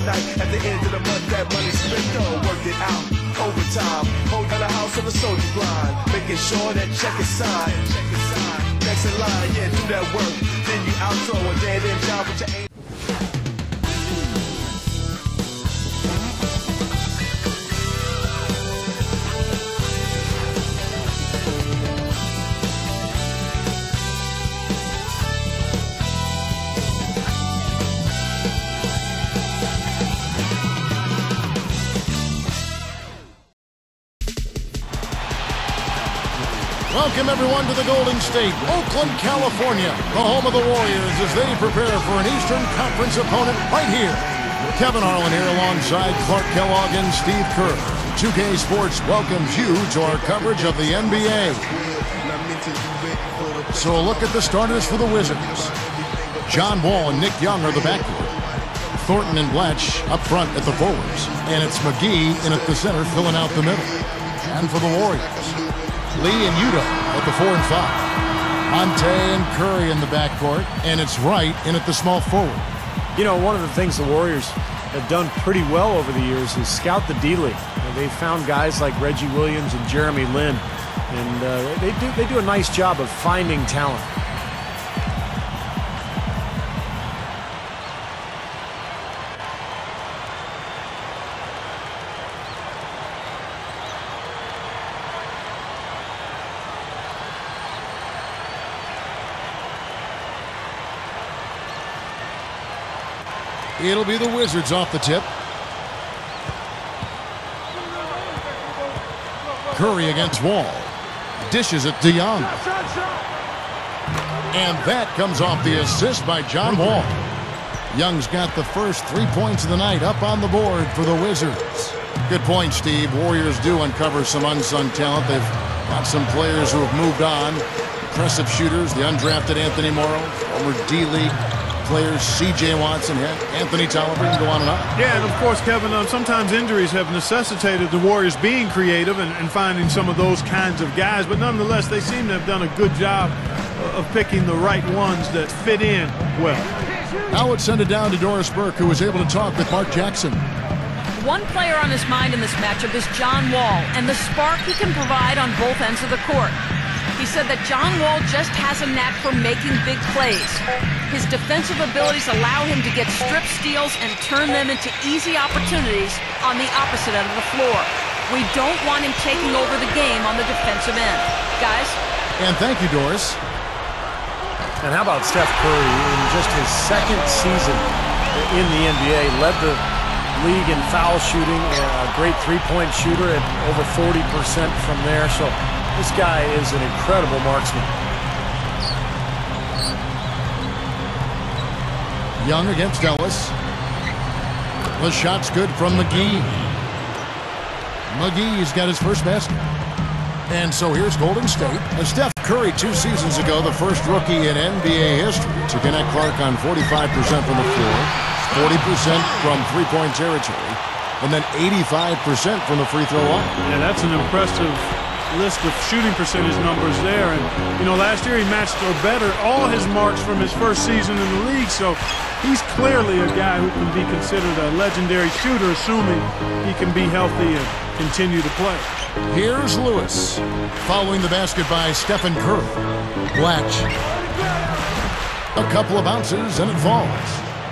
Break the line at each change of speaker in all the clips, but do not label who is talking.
night. At the end of the month, that money spent, though, work it out. Overtime, hold down the house on the soldier grind, making sure that check is signed. Next in line, yeah, do that work. Then you outro a dead-end job with your aim.
Welcome, everyone, to the Golden State, Oakland, California, the home of the Warriors as they prepare for an Eastern Conference opponent right here. Kevin Harlan here alongside Clark Kellogg and Steve Kerr. 2K Sports welcomes you to our coverage of the NBA. So a look at the starters for the Wizards. John Wall and Nick Young are the backcourt. Thornton and Blatch up front at the forwards. And it's McGee in at the center filling out the middle. And for the Warriors, Lee and Udoh at the 4 and 5. Monte and Curry in the backcourt, and it's Wright in at the small forward.
You know, one of the things the Warriors have done pretty well over the years is scout the D-League. They've found guys like Reggie Williams and Jeremy Lin, and they do a nice job of finding talent.
It'll be the Wizards off the tip. Curry against Wall. Dishes it to Young. And that comes off the assist by John Wall. Young's got the first 3 points of the night up on the board for the Wizards. Good point, Steve. Warriors do uncover some unsung talent. They've got some players who have moved on. Impressive shooters, the undrafted Anthony Morrow, former D-League players, C.J. Watson, Anthony Tolliver, and go on and on.
Yeah, and of course, Kevin, sometimes injuries have necessitated the Warriors being creative and finding some of those kinds of guys, but nonetheless, they seem to have done a good job of picking the right ones that fit in well.
Now let's send it down to Doris Burke, who was able to talk with Mark Jackson.
One player on his mind in this matchup is John Wall, and the spark he can provide on both ends of the court. He said that John Wall just has a knack for making big plays. His defensive abilities allow him to get strip steals and turn them into easy opportunities on the opposite end of the floor. We don't want him taking over the game on the defensive end. Guys?
And thank you, Doris.
And how about Steph Curry in just his second season in the NBA, led the league in foul shooting, a great three-point shooter at over 40% from there. So this guy is an incredible marksman.
Young against Ellis. The shot's good from McGee. McGee's got his first basket. And so here's Golden State. Steph Curry 2 seasons ago, the first rookie in NBA history to connect Clark on 45% from the floor, 40% from three-point territory, and then 85% from the free throw line.
Yeah, that's an impressive list of shooting percentage numbers there. And, you know, last year he matched or better all his marks from his first season in the league. So he's clearly a guy who can be considered a legendary shooter, assuming he can be healthy and continue to play.
Here's Lewis, following the basket by Stephen Curry. Blatch. A couple of bounces, and it falls.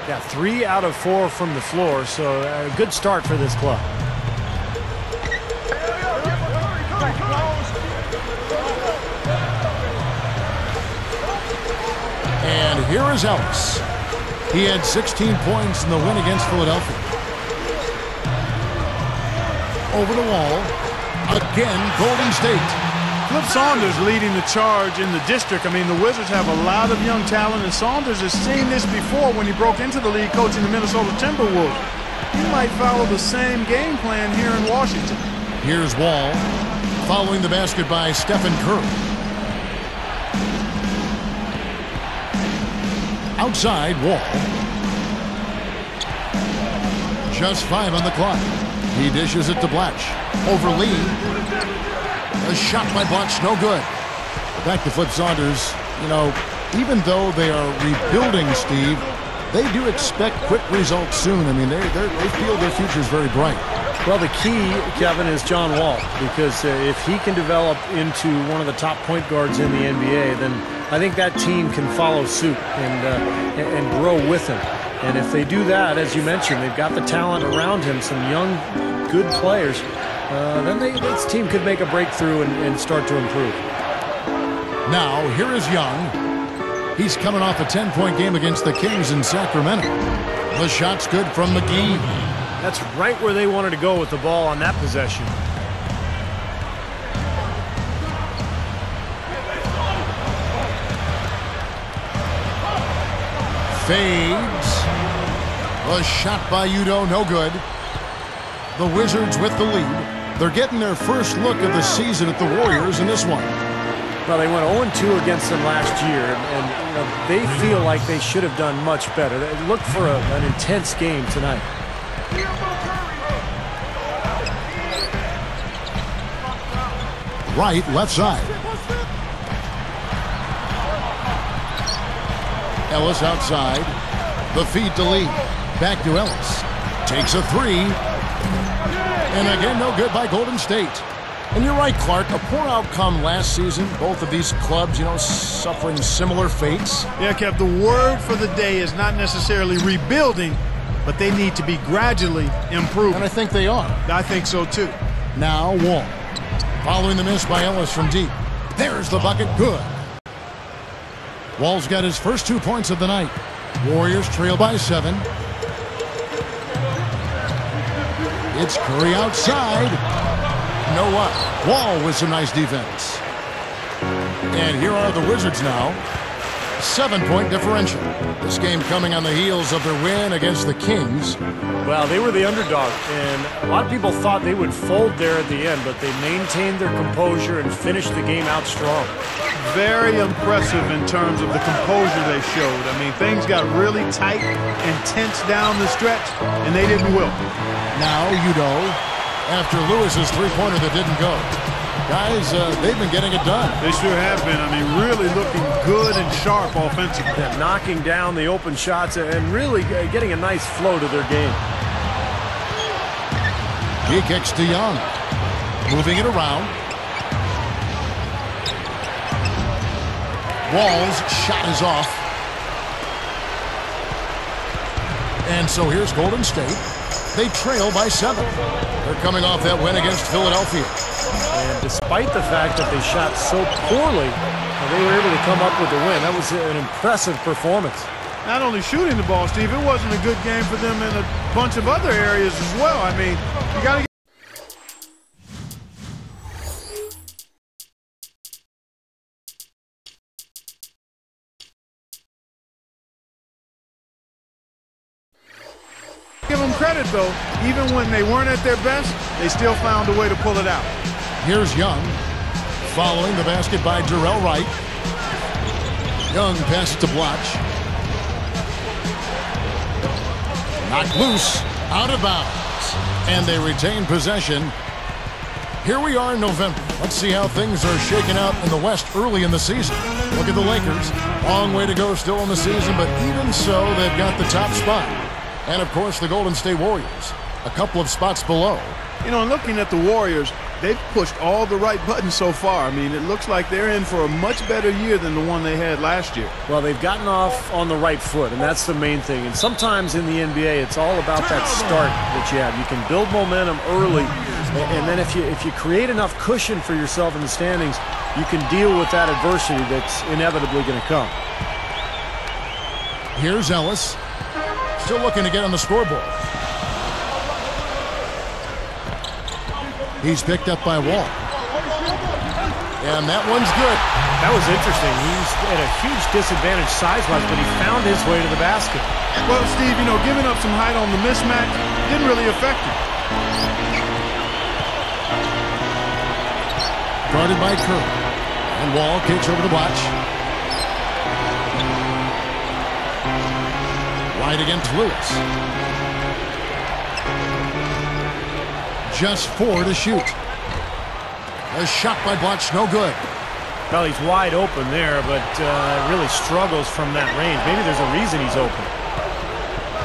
Yeah, 3 out of 4 from the floor, so a good start for this club.
And here is Ellis. He had 16 points in the win against Philadelphia. Over the wall. Again, Golden State.
Cliff Saunders leading the charge in the district. I mean, the Wizards have a lot of young talent, and Saunders has seen this before when he broke into the league coaching the Minnesota Timberwolves. He might follow the same game plan here in Washington.
Here's Wall, following the basket by Stephen Curry. Outside, Wall. Just 5 on the clock. He dishes it to Blatch. Over Lee. A shot by Blatch, no good. Back to Flip Saunders. You know, even though they are rebuilding, Steve, they do expect quick results soon. I mean, they feel their future is very bright.
Well, the key, Kevin, is John Wall, because if he can develop into one of the top point guards in the NBA, then I think that team can follow suit and grow with him. And if they do that, as you mentioned, they've got the talent around him, some young, good players, then this team could make a breakthrough and start to improve.
Now, here is Young. He's coming off a 10-point game against the Kings in Sacramento. The shot's good from McGee.
That's right where they wanted to go with the ball on that possession.
Fades. A shot by Udo, no good. The Wizards with the lead. They're getting their first look of the season at the Warriors in this one.
Well, they went 0-2 against them last year, and you know, they feel like they should have done much better. They look for an intense game tonight.
Right, left side. Ellis outside. The feed to Lee. Back to Ellis. Takes a three. And again, no good by Golden State. And you're right, Clark. A poor outcome last season. Both of these clubs, you know, suffering similar fates.
Yeah, Kev, the word for the day is not necessarily rebuilding, but they need to be gradually improving.
And I think they are.
I think so, too.
Now Wall. Following the miss by Ellis from deep. There's the bucket. Good. Wall's got his first 2 points of the night. Warriors trail by 7. It's Curry outside. No what? Wall with some nice defense. And here are the Wizards now. 7-point differential. This game coming on the heels of their win against the Kings.
Well, they were the underdog, and a lot of people thought they would fold there at the end, but they maintained their composure and finished the game out strong.
Very impressive in terms of the composure they showed. I mean, things got really tight and tense down the stretch, and they didn't wilt.
Now Udo, after Lewis's three-pointer that didn't go. Guys, they've been getting it done.
They sure have been. I mean, really looking good and sharp offensively.
Yeah, knocking down the open shots and really getting a nice flow to their game.
He kicks to Young. Moving it around. Wall's shot is off. And so here's Golden State. They trail by 7. They're coming off that win against Philadelphia.
And despite the fact that they shot so poorly, they were able to come up with the win. That was an impressive performance.
Not only shooting the ball, Steve, it wasn't a good game for them in a bunch of other areas as well. I mean, you got to give them credit, though. Even when they weren't at their best, they still found a way to pull it out.
Here's Young. Following the basket by Jarrell Wright. Young passes to Blotch. Knocked loose. Out of bounds. And they retain possession. Here we are in November. Let's see how things are shaking out in the West early in the season. Look at the Lakers. Long way to go still in the season, but even so, they've got the top spot. And, of course, the Golden State Warriors, a couple of spots below.
You know, looking at the Warriors, they've pushed all the right buttons so far. I mean, it looks like they're in for a much better year than the one they had last year.
Well, they've gotten off on the right foot, and that's the main thing. And sometimes in the NBA, it's all about that start that you have. You can build momentum early, and then if you create enough cushion for yourself in the standings, you can deal with that adversity that's inevitably going to come.
Here's Ellis. Still looking to get on the scoreboard. He's picked up by Wall. And that one's good.
That was interesting. He's at a huge disadvantage size-wise, but he found his way to the basket.
Well, Steve, you know, giving up some height on the mismatch didn't really affect him.
Guarded by Curry. And Wall kicks over the watch. Right against Lewis. Just 4 to shoot. A shot by Blotch, no good.
Well, he's wide open there, but really struggles from that range. Maybe there's a reason he's open.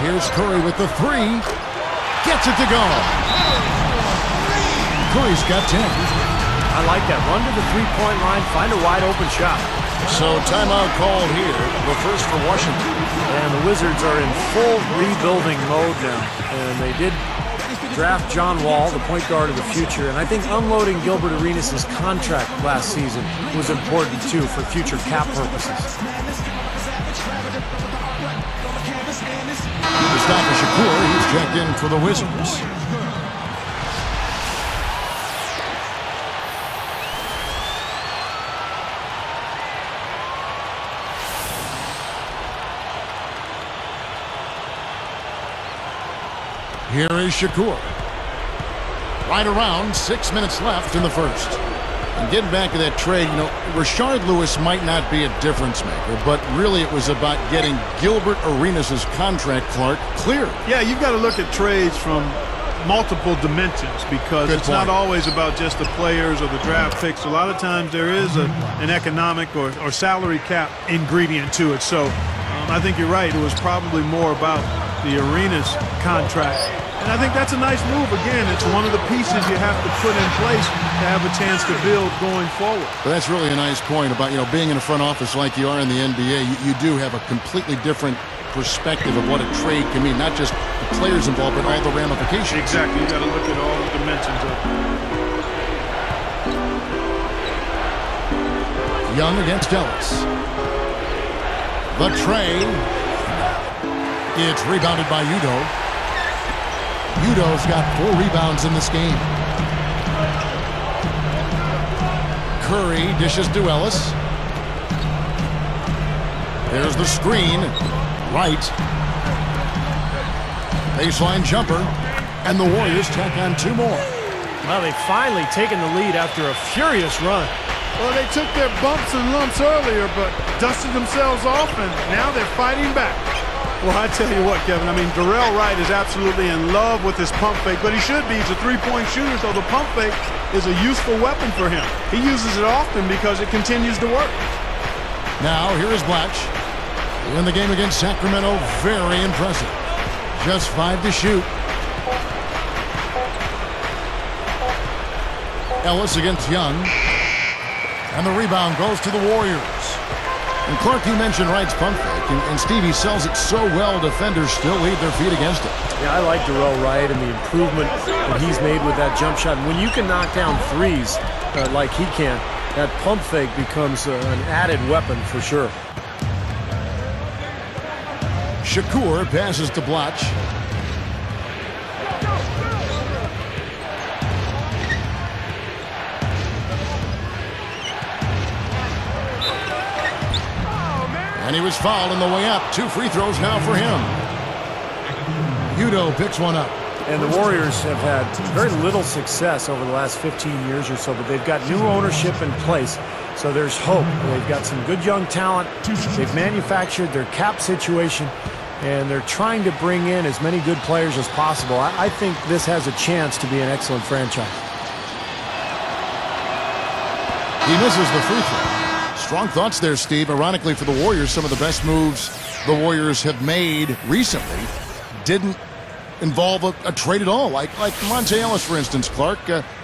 Here's Curry with the three. Gets it to go. Curry's got 10.
I like that. Run to the three-point line, find a wide-open shot.
So timeout called here, the first for Washington.
And the Wizards are in full rebuilding mode now. And they did draft John Wall, the point guard of the future. And I think unloading Gilbert Arenas' contract last season was important, too, for future cap purposes.
Mustafa Shakur, he's checked in for the Wizards. Here is Shakur. Right around 6 minutes left in the first. And getting back to that trade, you know, Rashard Lewis might not be a difference maker, but really it was about getting Gilbert Arenas' contract, Clark, cleared.
Yeah, you've got to look at trades from multiple dimensions because it's not always about just the players or the draft picks. A lot of times there is an economic or salary cap ingredient to it. So I think you're right. It was probably more about the Arenas contract. And I think that's a nice move. Again, it's one of the pieces you have to put in place to have a chance to build going forward.
But that's really a nice point about, you know, being in a front office like you are in the NBA. You do have a completely different perspective of what a trade can mean, not just the players involved, but all the ramifications.
Exactly. You got to look at all the dimensions of it.
Young against Ellis. The trade. It's rebounded by Udo. Udo's got 4 rebounds in this game. Curry dishes to Ellis. There's the screen. Right. Baseline jumper. And the Warriors tack on 2 more.
Well, they've finally taken the lead after a furious run.
Well, they took their bumps and lumps earlier, but dusted themselves off, and now they're fighting back. Well, I tell you what, Kevin, I mean, Darrell Wright is absolutely in love with his pump fake, but he should be. He's a three-point shooter, so the pump fake is a useful weapon for him. He uses it often because it continues to work.
Now, here is Blatch. In the game against Sacramento, very impressive. Just 5 to shoot. Ellis against Young. And the rebound goes to the Warriors. And Clark, you mentioned Wright's pump fake, and Stevie sells it so well, defenders still leave their feet against it.
Yeah, I like Darrell Wright and the improvement that he's made with that jump shot. And when you can knock down threes like he can, that pump fake becomes an added weapon for sure.
Shakur passes to Blatch. And he was fouled on the way up. 2 free throws now for him. Udo picks one up.
And the Warriors have had very little success over the last 15 years or so, but they've got new ownership in place, so there's hope. They've got some good young talent. They've manufactured their cap situation, and they're trying to bring in as many good players as possible. I think this has a chance to be an excellent franchise.
He misses the free throw. Strong thoughts there, Steve. Ironically for the Warriors, some of the best moves the Warriors have made recently didn't involve a trade at all. Like Monte Ellis, for instance, Clark.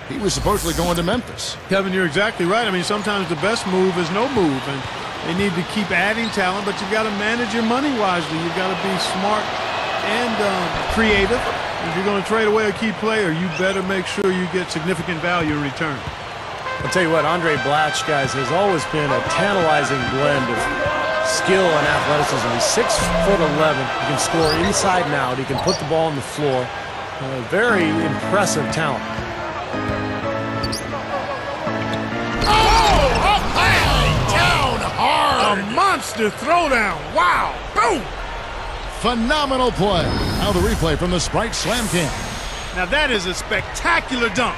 He was supposedly going to Memphis.
Kevin, you're exactly right. I mean, sometimes the best move is no move, and they need to keep adding talent, but you've got to manage your money wisely. You've got to be smart and creative. If you're going to trade away a key player, you better make sure you get significant value in return.
I'll tell you what, Andre Blatch, guys, has always been a tantalizing blend of skill and athleticism. He's 6'11". He can score inside and out. He can put the ball on the floor. Very impressive talent.
Oh, up high, down hard.
A monster throwdown. Wow. Boom.
Phenomenal play. Now the replay from the Sprite Slam Cam.
Now that is a spectacular dunk.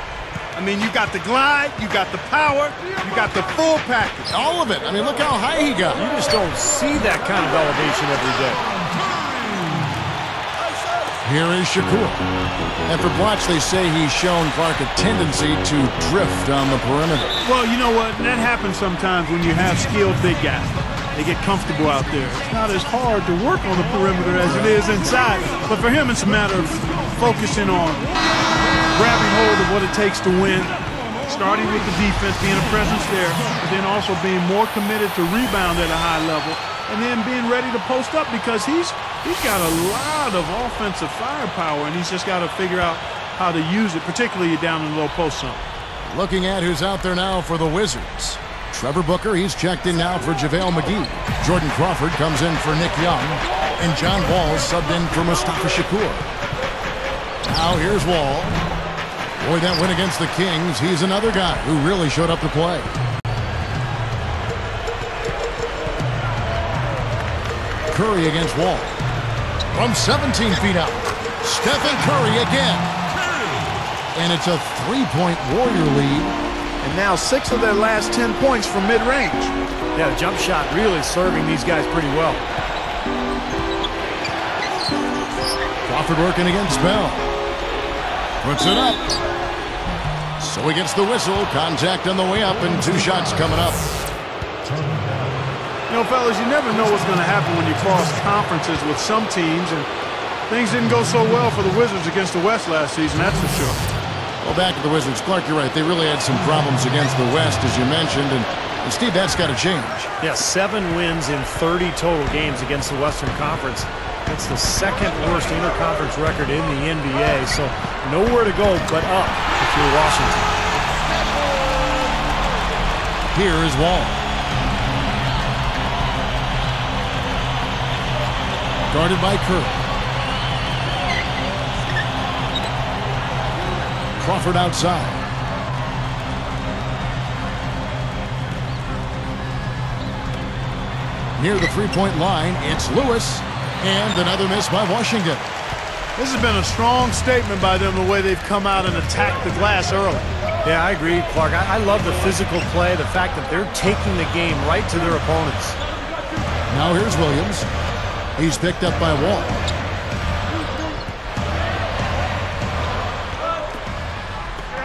I mean, you got the glide, you got the power, you got the full package.
All of it. I mean, look how high he got.
You just don't see that kind of elevation every day.
Here is Shakur. And for Blatch, they say he's shown Clark a tendency to drift on the perimeter.
Well, you know what? That happens sometimes when you have skilled big guys. They get comfortable out there. It's not as hard to work on the perimeter as it is inside. But for him, it's a matter of focusing on grabbing hold of what it takes to win, starting with the defense, being a presence there, but then also being more committed to rebound at a high level, and then being ready to post up because he's got a lot of offensive firepower, and he's just got to figure out how to use it, particularly down in the low post zone. Looking at who's out there now for the Wizards. Trevor Booker, he's checked in now for JaVale McGee. Jordan Crawford comes in for Nick Young, and John Wall subbed in for Mustafa Shakur. Now here's Wall. Boy, that win against the Kings, he's another guy who really showed up to play. Curry against Wall. From 17 feet out. Stephen Curry again. And it's a three-point Warrior lead. And now 6 of their last 10 points from mid-range.
Yeah, the jump shot really serving these guys pretty well.
Crawford working against Bell. Puts it up. So he gets the whistle. Contact on the way up and 2 shots coming up.
You know, fellas, you never know what's going to happen when you cross conferences with some teams, and things didn't go so well for the Wizards against the West last season, that's for sure.
Well, back to the Wizards. Clark, you're right. They really had some problems against the West, as you mentioned, and Steve, that's got to change.
Yeah, 7 wins in 30 total games against the Western Conference. That's the second worst interconference record in the NBA, so nowhere to go but up if you're Washington.
Here is Wall. Guarded by Curry. Crawford outside. Near the three-point line, it's Lewis. And another miss by Washington.
This has been a strong statement by them, the way they've come out and attacked the glass early.
Yeah, I agree, Clark. I love the physical play, the fact that they're taking the game right to their opponents.
Now here's Williams. He's picked up by Wall.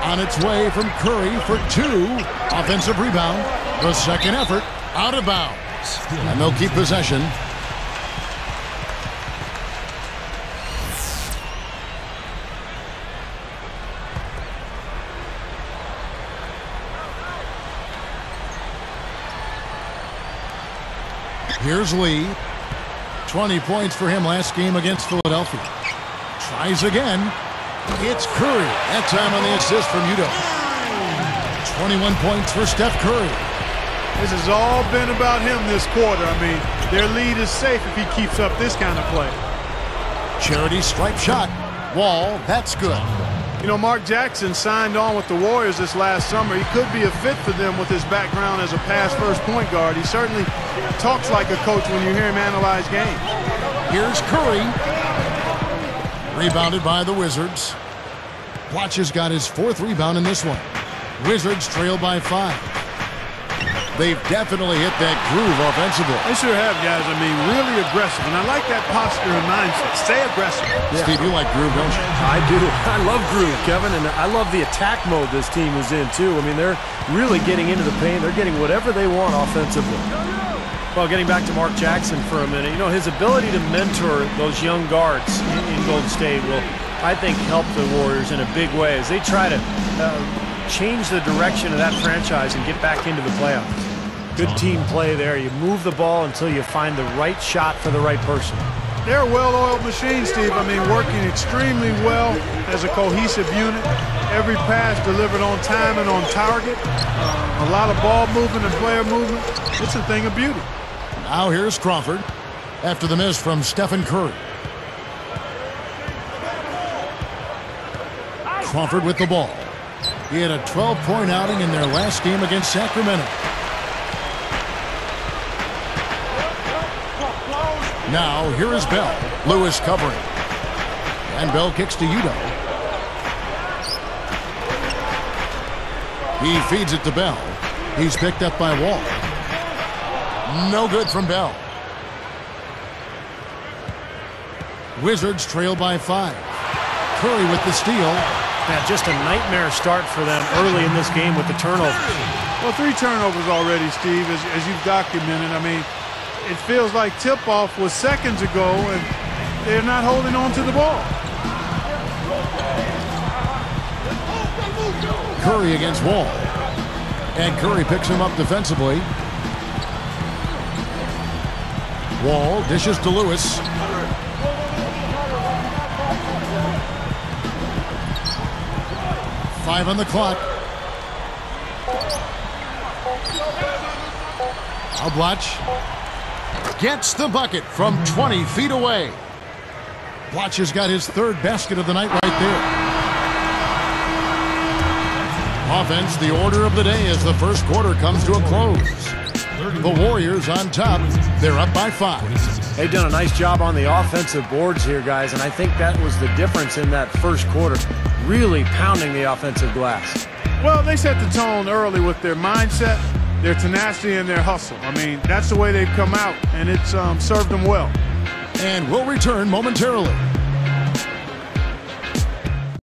On its way from Curry for 2. Offensive rebound. The second effort out of bounds. And they'll keep possession. Here's Lee. 20 points for him last game against Philadelphia. Tries again. It's Curry. That time on the assist from Udo. 21 points for Steph Curry.
This has all been about him this quarter. I mean, their lead is safe if he keeps up this kind of play.
Charity stripe shot. Wall, that's good.
You know, Mark Jackson signed on with the Warriors this last summer. He could be a fit for them with his background as a pass-first point guard. He certainly talks like a coach when you hear him analyze games.
Here's Curry. Rebounded by the Wizards. Watch has got his 4th rebound in this one. Wizards trail by 5. They've definitely hit that groove offensively.
They sure have, guys. I mean, really aggressive. And I like that posture and mindset. Stay aggressive.
Yeah. Steve, you like groove, don't you?
I do. I love groove, Kevin. And I love the attack mode this team is in, too. I mean, they're really getting into the paint. They're getting whatever they want offensively. Well, getting back to Mark Jackson for a minute, you know, his ability to mentor those young guards in Golden State will, I think, help the Warriors in a big way as they try to change the direction of that franchise and get back into the playoffs. Good team play there. You move the ball until you find the right shot for the right person.
They're a well-oiled machine, Steve. I mean, working extremely well as a cohesive unit. Every pass delivered on time and on target. A lot of ball movement and player movement. It's a thing of beauty.
Now here's Crawford after the miss from Stephen Curry. Crawford with the ball. He had a 12-point outing in their last game against Sacramento. Now, here is Bell. Lewis covering. And Bell kicks to Udo. He feeds it to Bell. He's picked up by Wall. No good from Bell. Wizards trail by 5. Curry with the steal.
Yeah, just a nightmare start for them early in this game with the turnovers.
Well, 3 turnovers already, Steve, as you've documented. I mean, it feels like tip-off was seconds ago, and they're not holding on to the ball.
Curry against Wall. And Curry picks him up defensively. Wall dishes to Lewis. Five on the clock. Blotch gets the bucket from 20 feet away. Blotch has got his third basket of the night right there. Offense, the order of the day as the first quarter comes to a close. The Warriors on top. They're up by 5.
They've done a nice job on the offensive boards here, guys, and I think that was the difference in that first quarter. Really pounding the offensive glass.
Well, they set the tone early with their mindset, their tenacity, and their hustle. I mean, that's the way they've come out, and it's served them well.
And we'll return momentarily.